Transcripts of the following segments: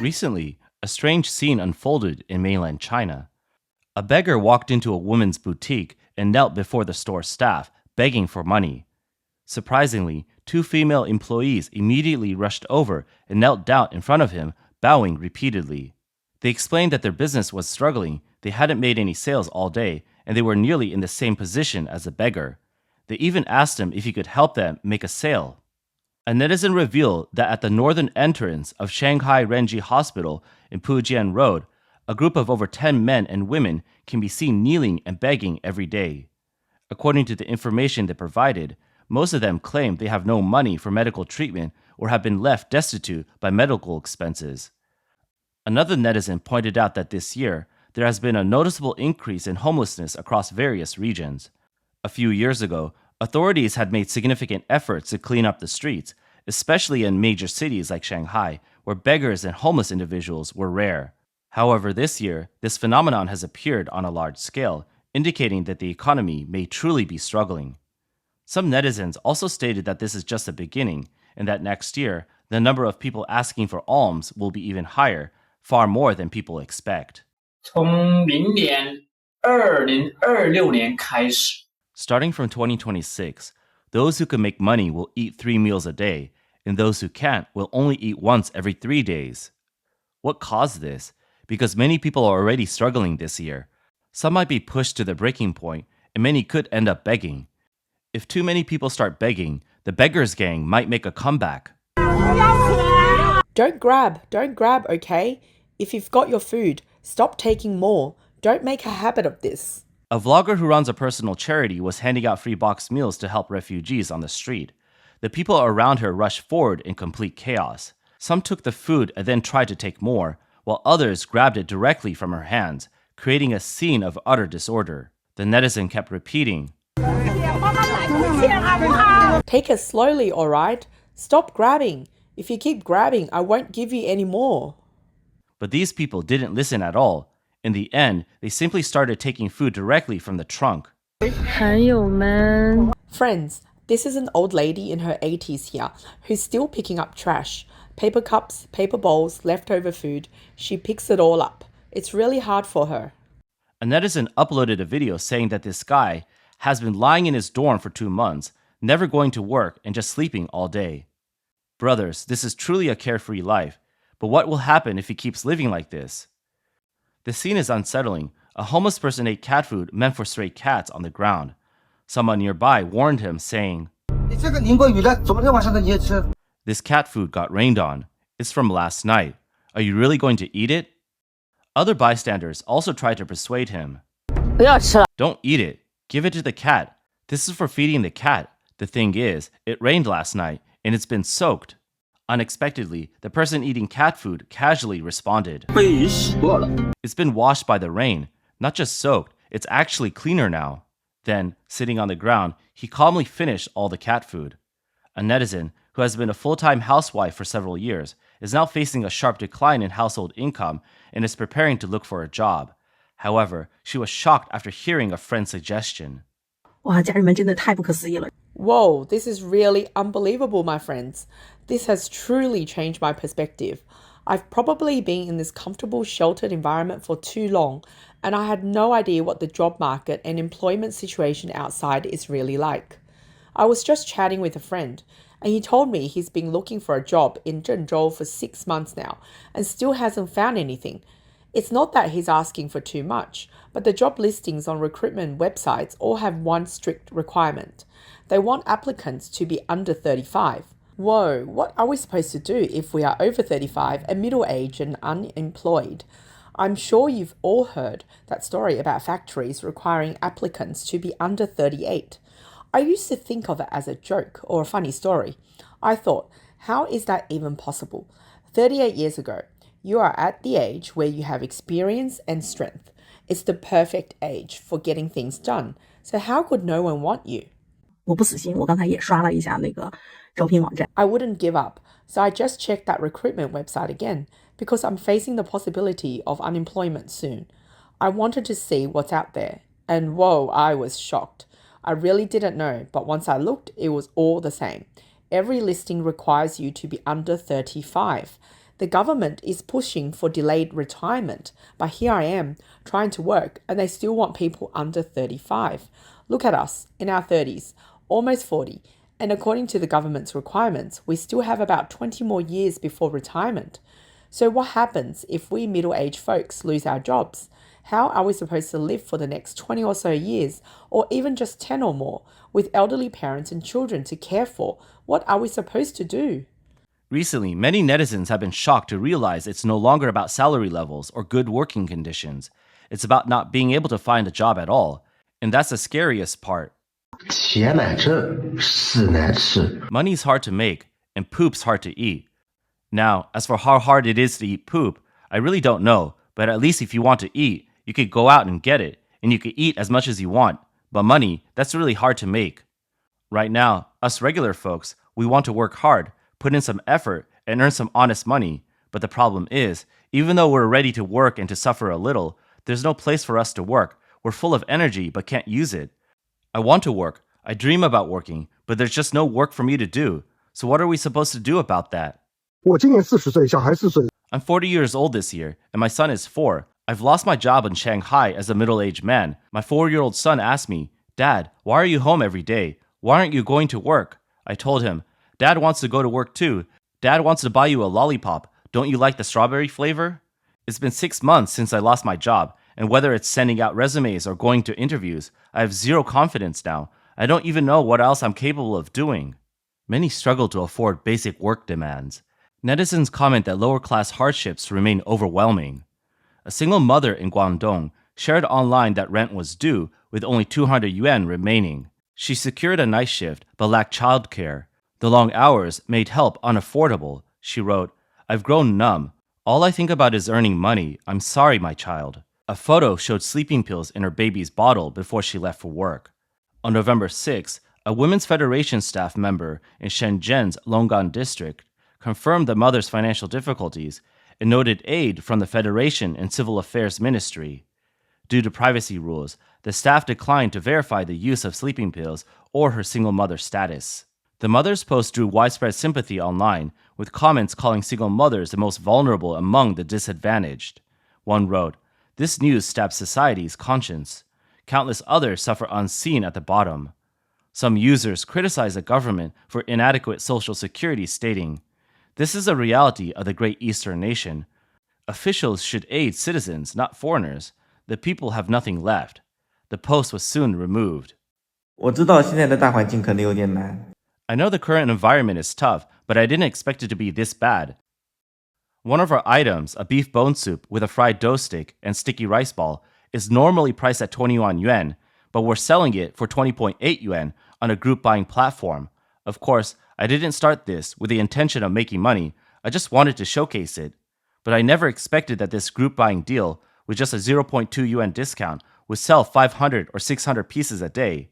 Recently, a strange scene unfolded in mainland China. A beggar walked into a woman's boutique and knelt before the store staff, begging for money. Surprisingly, two female employees immediately rushed over and knelt down in front of him, bowing repeatedly. They explained that their business was struggling, they hadn't made any sales all day, and they were nearly in the same position as the beggar. They even asked him if he could help them make a sale. A netizen revealed that at the northern entrance of Shanghai Renji Hospital in Pujian Road, a group of over 10 men and women can be seen kneeling and begging every day. According to the information they provided, most of them claim they have no money for medical treatment or have been left destitute by medical expenses. Another netizen pointed out that this year, there has been a noticeable increase in homelessness across various regions. A few years ago, authorities had made significant efforts to clean up the streets, especially in major cities like Shanghai, where beggars and homeless individuals were rare. However, this year, this phenomenon has appeared on a large scale, indicating that the economy may truly be struggling. Some netizens also stated that this is just the beginning, and that next year, the number of people asking for alms will be even higher, far more than people expect. 从明年2026年开始 Starting from 2026, those who can make money will eat 3 meals a day, and those who can't will only eat once every 3 days. What caused this? Because many people are already struggling this year. Some might be pushed to the breaking point, and many could end up begging. If too many people start begging, the beggars gang might make a comeback. Don't grab, okay? If you've got your food, stop taking more. Don't make a habit of this. A vlogger who runs a personal charity was handing out free boxed meals to help refugees on the street. The people around her rushed forward in complete chaos. Some took the food and then tried to take more, while others grabbed it directly from her hands, creating a scene of utter disorder. The netizen kept repeating, Take it slowly, alright? Stop grabbing. If you keep grabbing, I won't give you any more. But these people didn't listen at all. In the end, they simply started taking food directly from the trunk. Friends, this is an old lady in her 80s here who's still picking up trash. Paper cups, paper bowls, leftover food. She picks it all up. It's really hard for her. A netizen uploaded a video saying that this guy has been lying in his dorm for 2 months, never going to work and just sleeping all day. Brothers, this is truly a carefree life, but what will happen if he keeps living like this? The scene is unsettling. A homeless person ate cat food meant for stray cats on the ground. Someone nearby warned him, saying, This cat food got rained on. It's from last night. Are you really going to eat it? Other bystanders also tried to persuade him. Don't eat it. Give it to the cat. This is for feeding the cat. The thing is, it rained last night, and it's been soaked. Unexpectedly, the person eating cat food casually responded, It's been washed by the rain. Not just soaked, it's actually cleaner now. Then, sitting on the ground, he calmly finished all the cat food. A netizen, who has been a full-time housewife for several years, is now facing a sharp decline in household income and is preparing to look for a job. However, she was shocked after hearing a friend's suggestion. Whoa, this is really unbelievable, my friends. This has truly changed my perspective. I've probably been in this comfortable, sheltered environment for too long, and I had no idea what the job market and employment situation outside is really like. I was just chatting with a friend, and he told me he's been looking for a job in Zhengzhou for 6 months now and still hasn't found anything. It's not that he's asking for too much, but the job listings on recruitment websites all have one strict requirement. They want applicants to be under 35. Whoa, what are we supposed to do if we are over 35 and middle-aged and unemployed? I'm sure you've all heard that story about factories requiring applicants to be under 38. I used to think of it as a joke or a funny story. I thought, how is that even possible? 38 years ago, you are at the age where you have experience and strength. It's the perfect age for getting things done. So how could no one want you? I wouldn't give up, so I just checked that recruitment website again because I'm facing the possibility of unemployment soon. I wanted to see what's out there, and whoa, I was shocked. I really didn't know, but once I looked, it was all the same. Every listing requires you to be under 35. The government is pushing for delayed retirement, but here I am trying to work and they still want people under 35. Look at us in our 30s, almost 40, and according to the government's requirements, we still have about 20 more years before retirement. So what happens if we middle-aged folks lose our jobs? How are we supposed to live for the next 20 or so years, or even just 10 or more, with elderly parents and children to care for? What are we supposed to do? Recently, many netizens have been shocked to realize it's no longer about salary levels or good working conditions. It's about not being able to find a job at all. And that's the scariest part. 钱买挣，事难吃。 Money's hard to make, and poop's hard to eat. Now, as for how hard it is to eat poop, I really don't know, but at least if you want to eat, you could go out and get it, and you could eat as much as you want. But money, that's really hard to make. Right now, us regular folks, we want to work hard, put in some effort, and earn some honest money. But the problem is, even though we're ready to work and to suffer a little, there's no place for us to work. We're full of energy, but can't use it. I want to work. I dream about working, but there's just no work for me to do. So what are we supposed to do about that? 我今年40岁，小孩4岁。 I'm 40 years old this year, and my son is 4. I've lost my job in Shanghai as a middle-aged man. My 4-year-old son asked me, Dad, why are you home every day? Why aren't you going to work? I told him, Dad wants to go to work too. Dad wants to buy you a lollipop. Don't you like the strawberry flavor? It's been 6 months since I lost my job, and whether it's sending out resumes or going to interviews, I have zero confidence now. I don't even know what else I'm capable of doing. Many struggle to afford basic work demands. Netizens comment that lower-class hardships remain overwhelming. A single mother in Guangdong shared online that rent was due with only 200 yuan remaining. She secured a night shift but lacked childcare. The long hours made help unaffordable. She wrote, I've grown numb. All I think about is earning money. I'm sorry, my child. A photo showed sleeping pills in her baby's bottle before she left for work. On November 6, a Women's Federation staff member in Shenzhen's Longgang district confirmed the mother's financial difficulties and noted aid from the Federation and Civil Affairs Ministry. Due to privacy rules, the staff declined to verify the use of sleeping pills or her single mother status. The mother's post drew widespread sympathy online, with comments calling single mothers the most vulnerable among the disadvantaged. One wrote, This news stabs society's conscience. Countless others suffer unseen at the bottom. Some users criticize the government for inadequate social security, stating, This is a reality of the Great Eastern nation. Officials should aid citizens, not foreigners. The people have nothing left. The post was soon removed. 我知道现在的大环境可能有点难。 I know the current environment is tough, but I didn't expect it to be this bad. One of our items, a beef bone soup with a fried dough stick and sticky rice ball, is normally priced at 21 yuan, but we're selling it for 20.8 yuan on a group buying platform. Of course, I didn't start this with the intention of making money. I just wanted to showcase it. But I never expected that this group buying deal, with just a 0.2 yuan discount, would sell 500 or 600 pieces a day.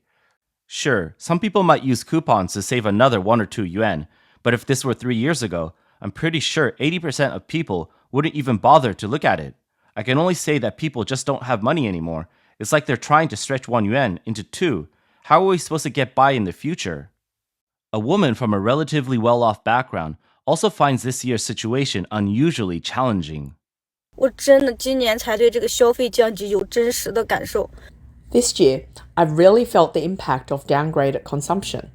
Sure, some people might use coupons to save another 1 or 2 yuan, but if this were 3 years ago, I'm pretty sure 80% of people wouldn't even bother to look at it. I can only say that people just don't have money anymore. It's like they're trying to stretch 1 yuan into 2. How are we supposed to get by in the future? A woman from a relatively well-off background also finds this year's situation unusually challenging. 我真的今年才对这个消费降级有真实的感受。 This year, I've really felt the impact of downgraded consumption.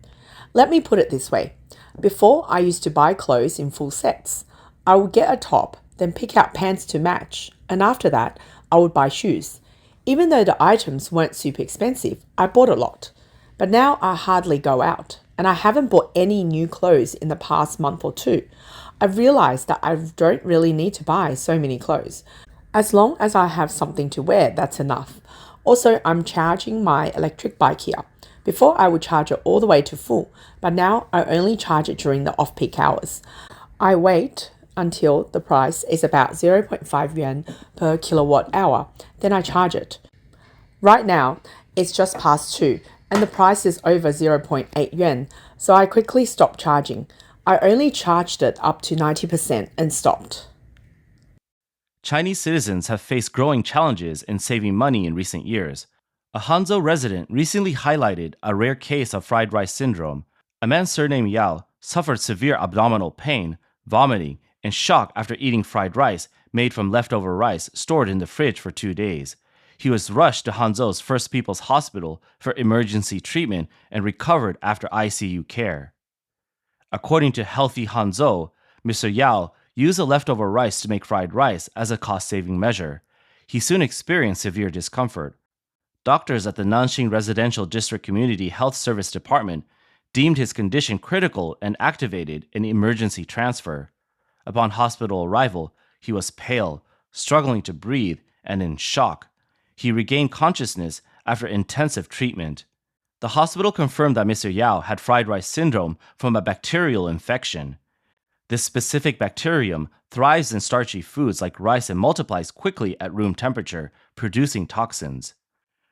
Let me put it this way. Before, I used to buy clothes in full sets. I would get a top, then pick out pants to match, and after that, I would buy shoes. Even though the items weren't super expensive, I bought a lot. But now I hardly go out, and I haven't bought any new clothes in the past month or two. I've realized that I don't really need to buy so many clothes. As long as I have something to wear, that's enough. Also, I'm charging my electric bike here. Before, I would charge it all the way to full, but now I only charge it during the off-peak hours. I wait until the price is about 0.5 yuan per kilowatt hour, then I charge it. Right now, it's just past 2, and the price is over 0.8 yuan, so I quickly stopped charging. I only charged it up to 90% and stopped. Chinese citizens have faced growing challenges in saving money in recent years. A Hangzhou resident recently highlighted a rare case of fried rice syndrome. A man surnamed Yao suffered severe abdominal pain, vomiting, and shock after eating fried rice made from leftover rice stored in the fridge for 2 days. He was rushed to Hangzhou's First People's Hospital for emergency treatment and recovered after ICU care. According to Healthy Hangzhou, Mr. Yao used the leftover rice to make fried rice as a cost-saving measure. He soon experienced severe discomfort. Doctors at the Nanxing Residential District Community Health Service Department deemed his condition critical and activated an emergency transfer. Upon hospital arrival, he was pale, struggling to breathe, and in shock. He regained consciousness after intensive treatment. The hospital confirmed that Mr. Yao had fried rice syndrome from a bacterial infection. This specific bacterium thrives in starchy foods like rice and multiplies quickly at room temperature, producing toxins.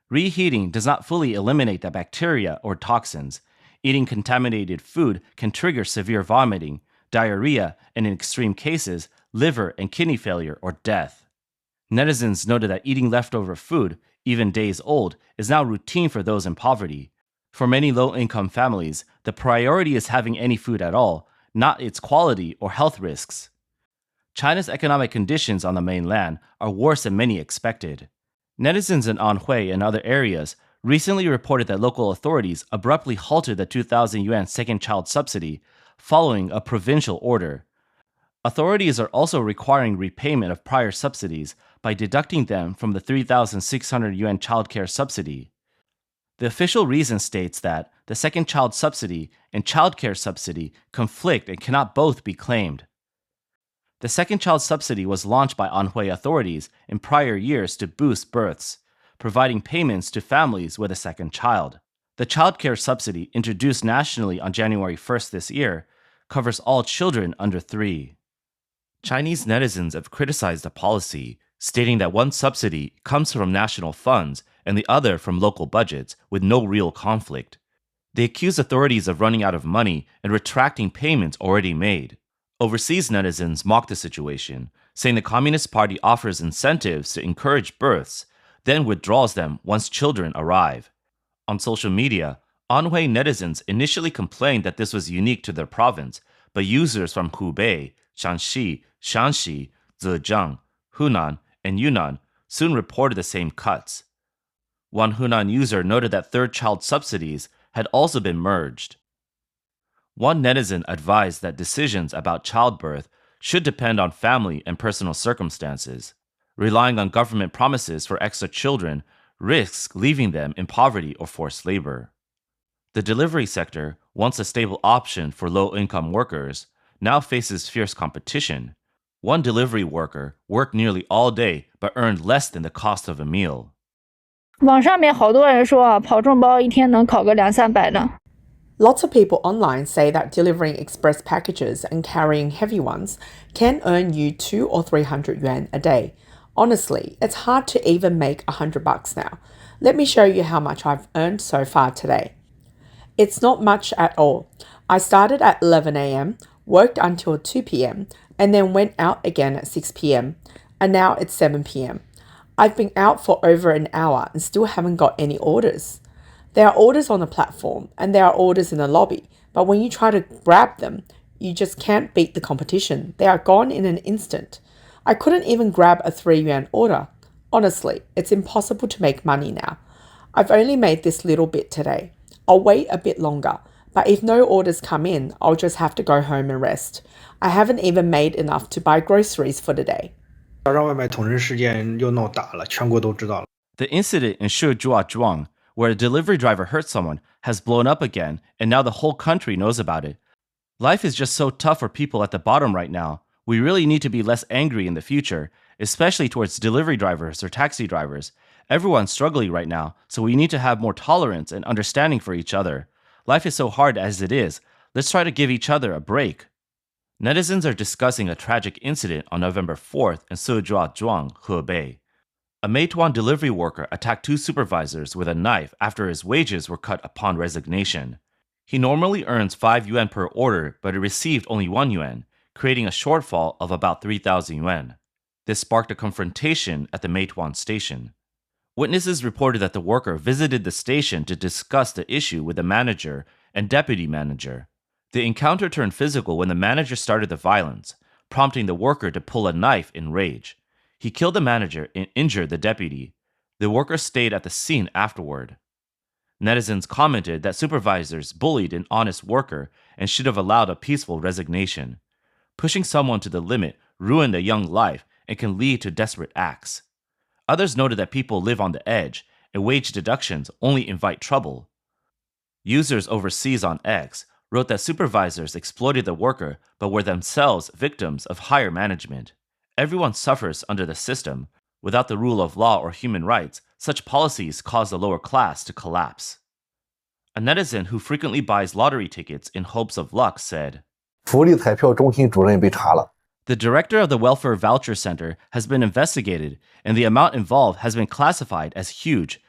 Reheating does not fully eliminate the bacteria or toxins. Eating contaminated food can trigger severe vomiting, diarrhea, and in extreme cases, liver and kidney failure or death. Netizens noted that eating leftover food, even days old, is now routine for those in poverty. For many low-income families, the priority is having any food at all, not its quality or health risks. China's economic conditions on the mainland are worse than many expected. Netizens in Anhui and other areas recently reported that local authorities abruptly halted the 2,000 yuan second child subsidy following a provincial order. Authorities are also requiring repayment of prior subsidies by deducting them from the 3,600 yuan childcare subsidy. The official reason states that the second child subsidy and childcare subsidy conflict and cannot both be claimed. The second child subsidy was launched by Anhui authorities in prior years to boost births, providing payments to families with a second child. The childcare subsidy, introduced nationally on January 1st this year, covers all children under 3. Chinese netizens have criticized the policy, stating that one subsidy comes from national funds and the other from local budgets with no real conflict. They accuse authorities of running out of money and retracting payments already made. Overseas netizens mock the situation, saying the Communist Party offers incentives to encourage births, then withdraws them once children arrive. On social media, Anhui netizens initially complained that this was unique to their province, but users from Hubei, Shanxi, Shanxi, Zhejiang, Hunan, and Yunnan soon reported the same cuts. One Hunan user noted that third child subsidies had also been merged. One netizen advised that decisions about childbirth should depend on family and personal circumstances. Relying on government promises for extra children risks leaving them in poverty or forced labor. The delivery sector, once a stable option for low-income workers, now faces fierce competition. One delivery worker worked nearly all day but earned less than the cost of a meal. 网上面好多人说啊，跑重包一天能考个200-300的。 Lots of people online say that delivering express packages and carrying heavy ones can earn you 200 or 300 yuan a day. Honestly, it's hard to even make $100 now. Let me show you how much I've earned so far today. It's not much at all. I started at 11 a.m., worked until 2 p.m., and then went out again at 6 p.m., and now it's 7 p.m. I've been out for over an hour and still haven't got any orders. There are orders on the platform and there are orders in the lobby, but when you try to grab them, you just can't beat the competition. They are gone in an instant. I couldn't even grab a 3 yuan order. Honestly, it's impossible to make money now. I've only made this little bit today. I'll wait a bit longer, but if no orders come in, I'll just have to go home and rest. I haven't even made enough to buy groceries for the day. 让外卖捅人事件又闹大了，全国都知道了。 The incident in Shizhuazhuang, where a delivery driver hurt someone, has blown up again, and now the whole country knows about it. Life is just so tough for people at the bottom right now. We really need to be less angry in the future, especially towards delivery drivers or taxi drivers. Everyone's struggling right now, so we need to have more tolerance and understanding for each other. Life is so hard as it is. Let's try to give each other a break. Netizens are discussing a tragic incident on November 4th in Shizhuazhuang, Hebei. A Meituan delivery worker attacked 2 supervisors with a knife after his wages were cut upon resignation. He normally earns 5 yuan per order, but he received only 1 yuan, creating a shortfall of about 3,000 yuan. This sparked a confrontation at the Meituan station. Witnesses reported that the worker visited the station to discuss the issue with the manager and deputy manager. The encounter turned physical when the manager started the violence, prompting the worker to pull a knife in rage. He killed the manager and injured the deputy. The worker stayed at the scene afterward. Netizens commented that supervisors bullied an honest worker and should have allowed a peaceful resignation. Pushing someone to the limit ruined a young life and can lead to desperate acts. Others noted that people live on the edge, and wage deductions only invite trouble. Users overseas on X wrote that supervisors exploited the worker but were themselves victims of higher management. Everyone suffers under the system. Without the rule of law or human rights, such policies cause the lower class to collapse. A netizen who frequently buys lottery tickets in hopes of luck said, 福利彩票中心主任被查了。 The director of the Welfare Voucher Center has been investigated, and the amount involved has been classified as huge.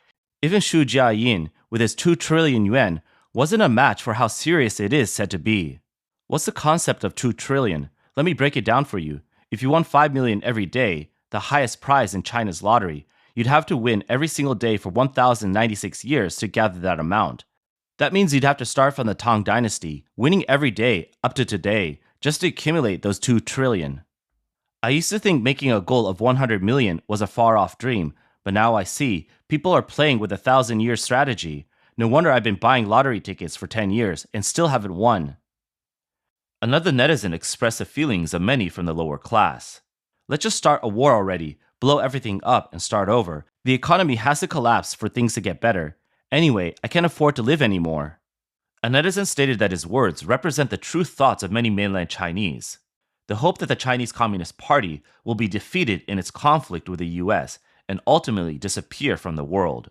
Even Xu Jiayin, with his 2 trillion yuan, wasn't a match for how serious it is said to be. What's the concept of 2 trillion? Let me break it down for you. If you won 5 million every day, the highest prize in China's lottery, you'd have to win every single day for 1,096 years to gather that amount. That means you'd have to start from the Tang Dynasty, winning every day up to today, just to accumulate those 2 trillion. I used to think making a goal of 100 million was a far-off dream, but now I see people are playing with a 1,000-year strategy. No wonder I've been buying lottery tickets for 10 years and still haven't won. Another netizen expressed the feelings of many from the lower class. Let's just start a war already, blow everything up and start over. The economy has to collapse for things to get better. Anyway, I can't afford to live anymore. A netizen stated that his words represent the true thoughts of many mainland Chinese. The hope that the Chinese Communist Party will be defeated in its conflict with the US and ultimately disappear from the world.